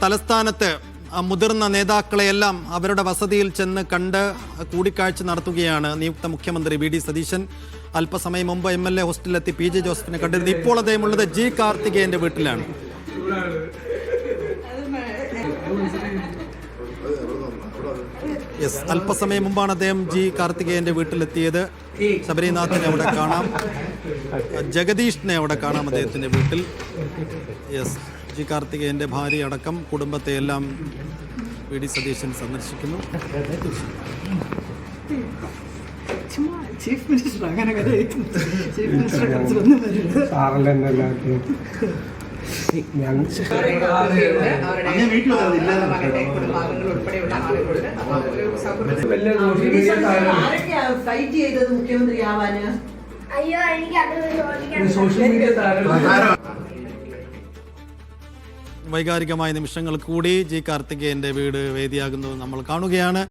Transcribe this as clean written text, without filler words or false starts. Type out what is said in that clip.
തലസ്ഥാനത്ത് മുതിർന്ന നേതാക്കളെയെല്ലാം അവരുടെ വസതിയിൽ ചെന്ന് കണ്ട് കൂടിക്കാഴ്ച നടത്തുകയാണ് നിയുക്ത മുഖ്യമന്ത്രി വി ഡി സതീശൻ. അല്പസമയം മുമ്പ് MLA ഹോസ്റ്റലിലെത്തി PJ ജോസഫിനെ കണ്ടിരുന്നു. ഇപ്പോൾ അദ്ദേഹം ഉള്ളത് G കാർത്തികേയന്റെ വീട്ടിലാണ്. യെസ്, അല്പസമയം മുമ്പാണ് അദ്ദേഹം G കാർത്തികേയന്റെ വീട്ടിലെത്തിയത്. ശബരിനാഥിനെ അവിടെ കാണാം, ജഗദീഷിനെ അവിടെ കാണാം അദ്ദേഹത്തിന്റെ വീട്ടിൽ. യെസ്, G കാർത്തികേയന്റെ ഭാര്യ അടക്കം കുടുംബത്തെ എല്ലാം വി ഡി സതീശൻ സന്ദർശിക്കുന്നു. ചീഫ് മിനിസ്റ്റർ അങ്ങനെ ചീഫ് മിനിസ്റ്റർ ഫൈറ്റ് ചെയ്തത് മുഖ്യമന്ത്രി ആവാന്. അയ്യോ, വൈകാരികമായ നിമിഷങ്ങൾ കൂടി G കാർത്തികേയന്റെ വീട് വേദിയാകുന്നത് നമ്മൾ കാണുകയാണ്.